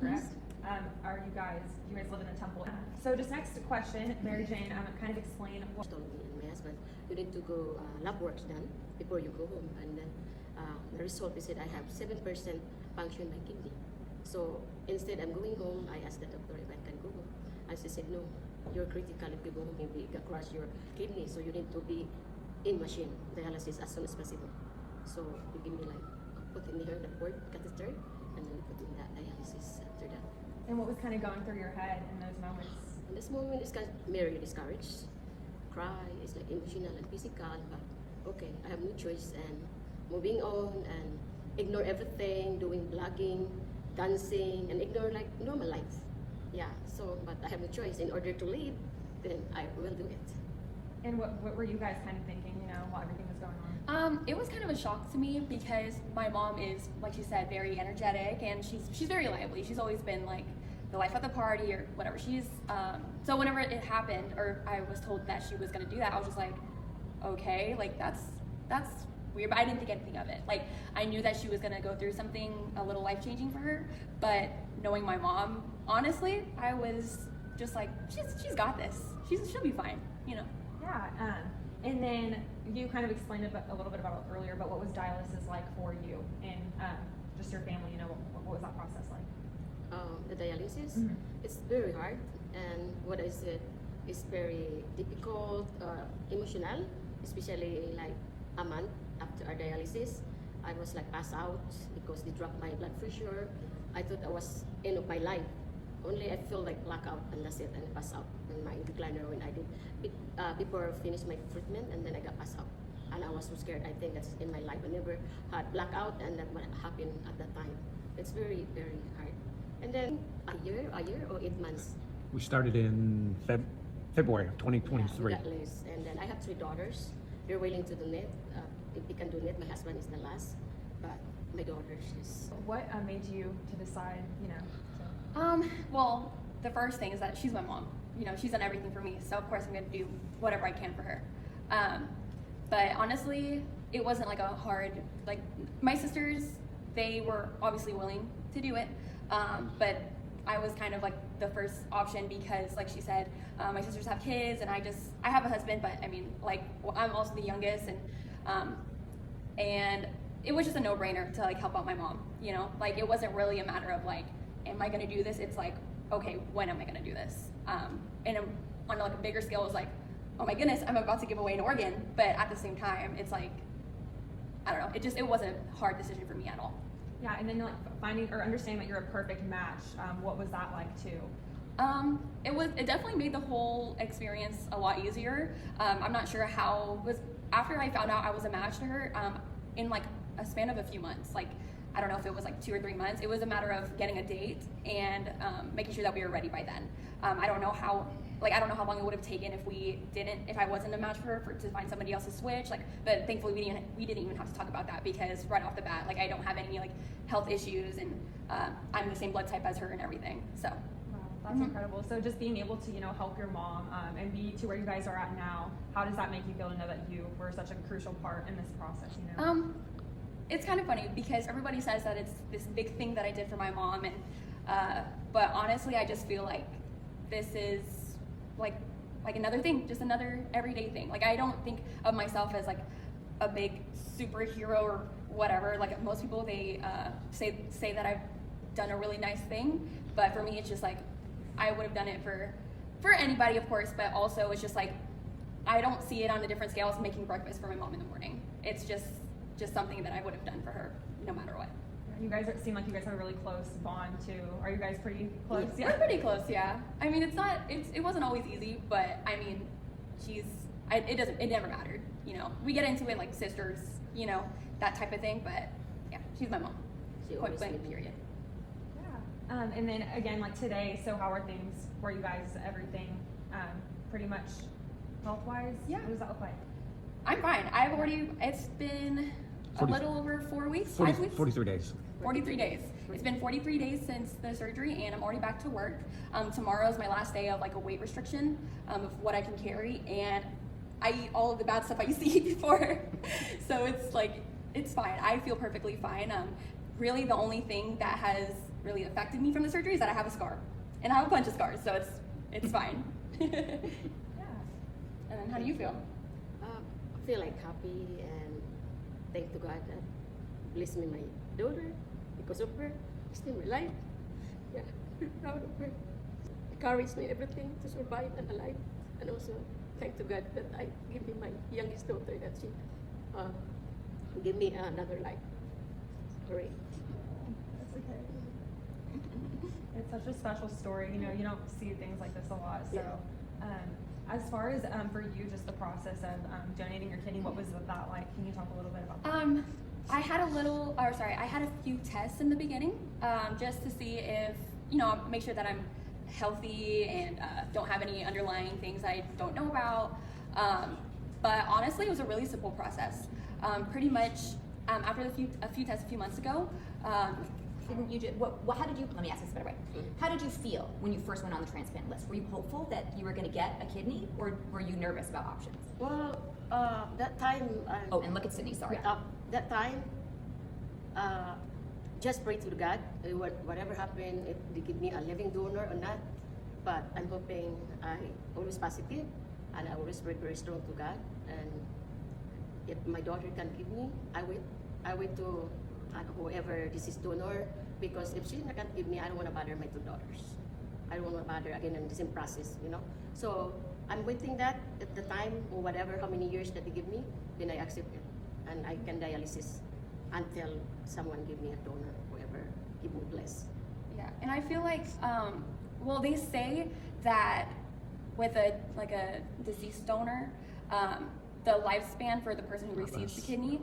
correct? Are you guys live in a temple? So just next question, Mary Jane, kind of explain what. Told me and my husband, you need to go lab works done before you go home, and then the result is that I have 7% function in my kidney. So instead I'm going home, I asked the doctor if I can go home, and she said no, you're critical if you go home, maybe you crush your kidney, so you need to be in machine dialysis as soon as possible. So they give me like put in here the port catheter, and then put in that dialysis after that. And what was kind of going through your head in those moments? In this moment, it's kind of very discouraged. Cry, it's like emotional and physical, but okay, I have no choice, and moving on and ignore everything, doing blogging, dancing, and ignore like normal life. Yeah, so, but I have no choice. In order to live, then I will do it. And what were you guys kind of thinking, while everything was going on? It was kind of a shock to me because my mom is, like she said, very energetic, and she's very lively. She's always been like the life of the party or whatever. So whenever it happened, or I was told that she was gonna do that, I was just like, okay, like that's weird, but I didn't think anything of it. Like, I knew that she was gonna go through something a little life-changing for her, but knowing my mom, honestly, I was just like, she's got this. She'll be fine, Yeah, and then you kind of explained a little bit about it earlier, but what was dialysis like for you and just your family? What was that process like? The dialysis, Mm-hmm. it's very hard, and what I said is very difficult, emotional, especially like a month after our dialysis. I was like passed out because they dropped my blood pressure. I thought I was end of my life. Only I feel like blackout, and that's it, and I pass out in my recliner when I did before I finished my treatment, and then I got passed out, and I was so scared. I think that's in my life. I never had blackout, and that what happened at that time. It's very, very hard. And then a year or 8 months. We started in February of 2023. Yeah, less. And then I have 3 daughters. They're willing to donate. If they can donate, my husband is the last, but my daughter, she's. What made you to decide, Well, the first thing is that she's my mom. She's done everything for me, so of course I'm gonna do whatever I can for her. But honestly, it wasn't like a hard, like, my sisters, they were obviously willing to do it, but I was kind of like the first option because, like she said, my sisters have kids, and I have a husband, but I mean, like, I'm also the youngest, and it was just a no-brainer to like help out my mom. Like, it wasn't really a matter of like, am I gonna do this? It's like, okay, when am I gonna do this? And on like a bigger scale, it was like, oh my goodness, I'm about to give away an organ, but at the same time, it's like, I don't know, it wasn't a hard decision for me at all. Yeah, and then like finding or understanding that you're a perfect match, what was that like too? It definitely made the whole experience a lot easier. I'm not sure how it was after I found out I was a match to her, in like a span of a few months, like, I don't know if it was like 2 or 3 months. It was a matter of getting a date and making sure that we were ready by then. I don't know how long it would have taken if I wasn't a match for her to find somebody else to switch. Like, but thankfully we didn't even have to talk about that because right off the bat, like, I don't have any like health issues, and I'm the same blood type as her and everything. So. Wow, that's incredible. So just being able to help your mom and be to where you guys are at now, how does that make you feel to know that you were such a crucial part in this process? It's kind of funny because everybody says that it's this big thing that I did for my mom, and but honestly, I just feel like this is like another thing, just another everyday thing. Like, I don't think of myself as like a big superhero or whatever. Like, most people, they say that I've done a really nice thing, but for me, it's just like I would have done it for anybody, of course, but also it's just like I don't see it on a different scale as making breakfast for my mom in the morning. It's just something that I would have done for her no matter what. You guys seem like you guys have a really close bond too. Are you guys pretty close? Yeah, we're pretty close, yeah. I mean, it wasn't always easy, but I mean, it never mattered, We get into it like sisters, that type of thing, but yeah, she's my mom. Point blank, period. Yeah. And then again, like today, so how are things for you guys? Everything pretty much health-wise? Yeah. What does that look like? I'm fine. It's been a little over 4 weeks, 5 weeks? 43 days. 43 days. It's been 43 days since the surgery, and I'm already back to work. Tomorrow is my last day of like a weight restriction of what I can carry, and I eat all of the bad stuff I used to eat before. So it's like, it's fine. I feel perfectly fine. Really the only thing that has really affected me from the surgery is that I have a scar, and I have a bunch of scars, so it's fine. Yeah. And then how do you feel? I feel like happy and thank to God that blessed me my daughter because of her. She's in my life. Yeah, I'm proud of her. Encouraged me everything to survive and alive. And also thank to God that I give me my youngest daughter that she give me another life. Great. That's okay. It's such a special story. You know, you don't see things like this a lot. So, as far as for you, just the process of donating your kidney, what was that like? Can you talk a little bit about that? I had a few tests in the beginning, just to see if, make sure that I'm healthy and don't have any underlying things I don't know about. But honestly, it was a really simple process. Pretty much after a few tests a few months ago, Didn't you how did you, let me ask this a better way. How did you feel when you first went on the transplant list? Were you hopeful that you were going to get a kidney, or were you nervous about options? Well, that time. Oh, and look at Sydney, sorry. That time, just pray to God. Whatever happened, if they give me a living donor or not. But I'm hoping I always positive, and I always pray very strong to God. And if my daughter can give me, I wait to whoever deceased donor, because if she can't give me, I don't want to bother my two daughters. I don't want to bother again in the same process, So I'm waiting that at the time or whatever, how many years that they give me, then I accept it, and I can dialysis until someone give me a donor, whoever give me bless. yeah, and I feel like, they say that with a deceased donor, the lifespan for the person who receives the kidney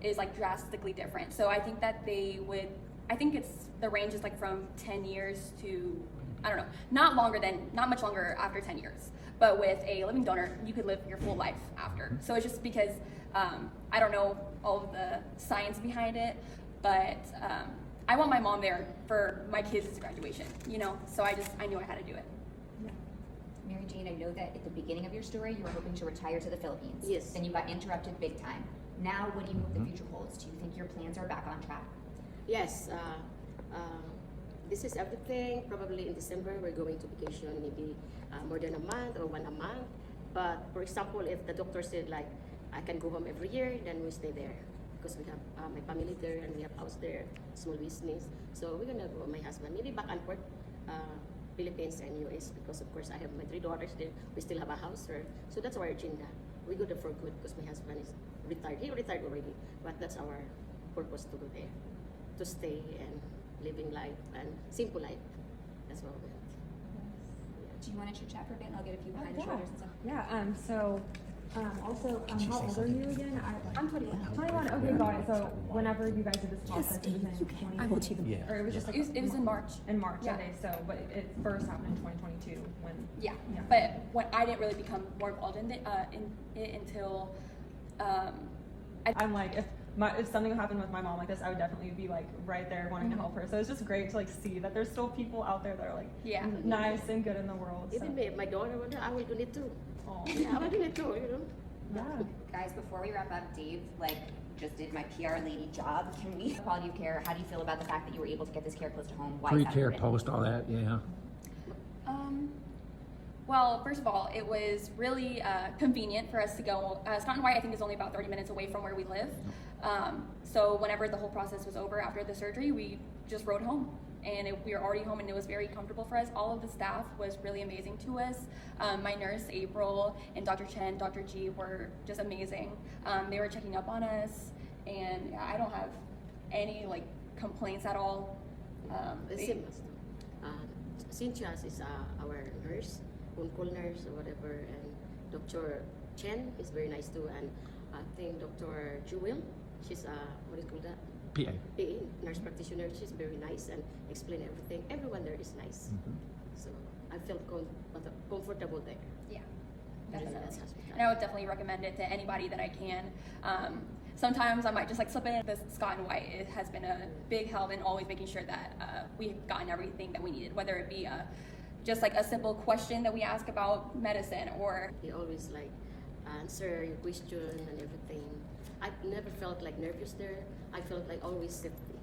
is like drastically different. So I think that the range is like from 10 years to, I don't know, not much longer after 10 years. But with a living donor, you could live your full life after. So it's just because I don't know all of the science behind it, but I want my mom there for my kids' graduation, So I knew I had to do it. Mary Jane, I know that at the beginning of your story, you were hoping to retire to the Philippines. Yes. Then you got interrupted big time. Now, what do you hope the future holds? Do you think your plans are back on track? Yes, this is everything. Probably in December, we're going to vacation, maybe more than a month or 1 month. But for example, if the doctor said like, I can go home every year, then we stay there. Because we have my family there and we have house there, small business. So we're gonna go, my husband, maybe back and forth, Philippines and US, because of course I have my 3 daughters there. We still have a house there. So that's our agenda. We go there for good because my husband is retired. He retired already, but that's our purpose to go there. To stay and living life and simple life. That's what we want. Do you want to chit chat for a bit and I'll get a few behind the shoulders and stuff? Yeah, also, how old are you again? I'm 21. 21, okay, got it. So whenever you guys did this process, it was in 2020? Yeah. Or it was just like. It was in March. In March, Yeah. okay, so, but it first happened in 2022 when. Yeah. Yeah. But when I didn't really become more involved in it until I'm like, if something happened with my mom like this, I would definitely be like right there wanting to help her. So it's just great to like see that there's still people out there that are like Yeah. nice and good in the world. So. Even my daughter, I will donate too. Aw. Yeah, I will donate too, Yeah. Guys, before we wrap up, Dave, just did my PR lady job. Can we, quality of care, how do you feel about the fact that you were able to get this care close to home? Why is that Pre-care, important? post, all that, yeah. Well, first of all, it was really convenient for us to go. Scott and White, I think, is only about 30 minutes away from where we live. So whenever the whole process was over after the surgery, we just rode home. And we were already home, and it was very comfortable for us. All of the staff was really amazing to us. My nurse, April, and Dr. Chen, Dr. G were just amazing. They were checking up on us, and I don't have any complaints at all. Same as Cynthia is our nurse, on-call nurse or whatever, and Dr. Chen is very nice too, and I think Dr. Jewel, she's what do you call that? PA. PA, nurse practitioner. She's very nice and explain everything. Everyone there is nice, so I felt comfortable there. Yeah, Really definitely. nice hospital. And I would definitely recommend it to anybody that I can. Sometimes I might just slip in. This Scott and White, it has been a big help in always making sure that we've gotten everything that we needed, whether it be just a simple question that we ask about medicine, or He always answer your question and everything. I never felt nervous there. I felt always safety.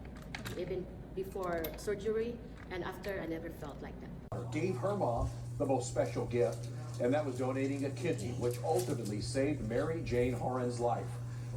Even before surgery, and after I never felt like that. Gave her mom the most special gift, and that was donating a kidney, which ultimately saved Mary Jane Horan's life.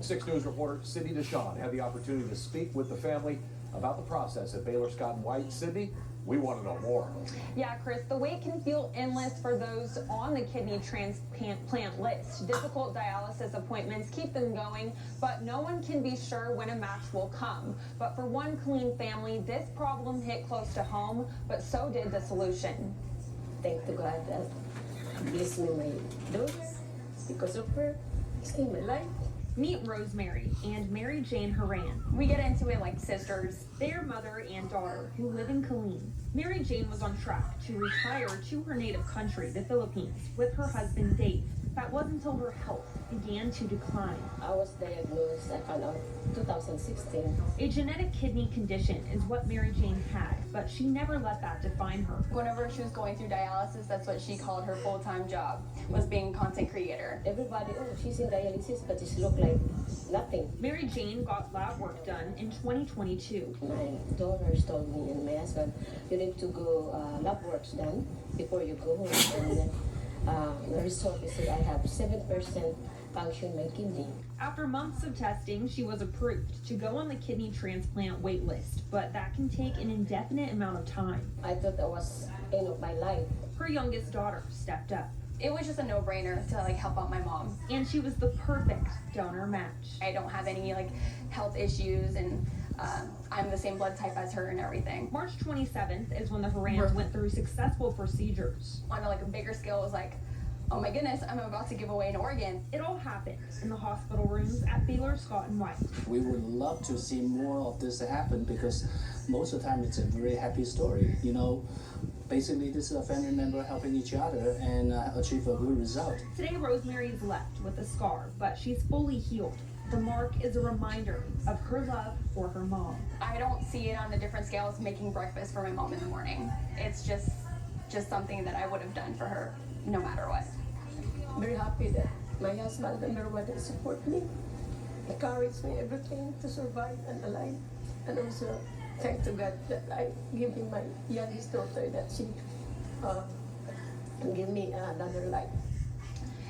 6 News reporter Sydney Deshawn had the opportunity to speak with the family about the process at Baylor Scott and White. Sydney, we want to know more. Yeah, Chris, the wait can feel endless for those on the kidney transplant list. Difficult dialysis appointments keep them going, but no one can be sure when a match will come. But for one clean family, this problem hit close to home, but so did the solution. Thank to God that blessed me my daughter. Because of her, saved my life. Meet Rosemary and Mary Jane Horan. We get into it like sisters. Their mother and daughter, who live in Killeen. Mary Jane was on track to retire to her native country, the Philippines, with her husband Dave. That was until her health began to decline. I was diagnosed, I found out 2016. A genetic kidney condition is what Mary Jane had, but she never let that define her. Whenever she was going through dialysis, that's what she called her full-time job, was being a content creator. Everybody, oh, she's in dialysis, but she looked like nothing. Mary Jane got lab work done in 2022. My donors told me and my husband, you need to go lab works done before you go home. And then the result is that I have 7% function in my kidney. After months of testing, she was approved to go on the kidney transplant wait list, but that can take an indefinite amount of time. I thought that was end of my life. Her youngest daughter stepped up, It was just a no-brainer to like help out my mom. and she was the perfect donor match. I don't have any like health issues, and I'm the same blood type as her and everything. March 27th is when the Horans went through successful procedures. On like a bigger scale, it was like, oh my goodness, I'm about to give away an organ. It all happened in the hospital rooms at Baylor Scott and White. We would love to see more of this happen because most of the time it's a very happy story. You know, basically this is a family member helping each other and achieve a good result. Today, Rosemary is left with a scar, but she's fully healed. The mark is a reminder of her love for her mom. I don't see it on a different scale as making breakfast for my mom in the morning. It's just something that I would have done for her no matter what. Very happy that my husband and my brother support me, encourage me everything to survive and alive, and also thank to God that I give him my youngest daughter that she give me another life.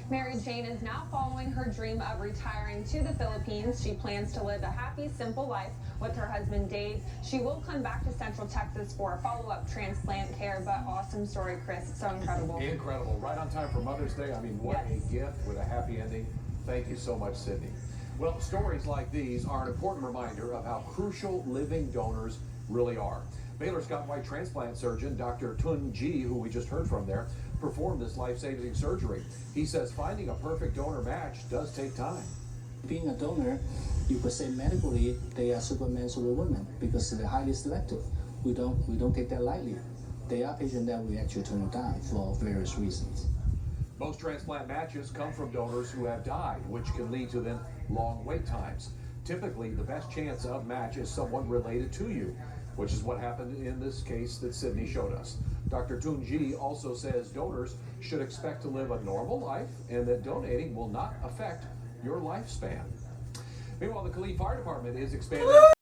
Mary Jane is now following her dream of retiring to the Philippines. She plans to live a happy, simple life with her husband, Dave. She will come back to Central Texas for a follow-up transplant care, but awesome story, Chris. So incredible. Incredible. Right on time for Mother's Day. I mean, what Yes. a gift with a happy ending. Thank you so much, Sydney. Well, stories like these are an important reminder of how crucial living donors really are. Baylor Scott White transplant surgeon Dr. Tun Ji, who we just heard from there, performed this life-saving surgery. He says finding a perfect donor match does take time. Being a donor, you could say medically they are supermen, superwomen because they're highly selective. We don't take that lightly. They are patients that we actually turn down for various reasons. Most transplant matches come from donors who have died, which can lead to then long wait times. Typically, the best chance of match is someone related to you, which is what happened in this case that Sydney showed us. Dr. Tunji also says donors should expect to live a normal life and that donating will not affect your lifespan. Meanwhile, the Killeen Fire Department is expanding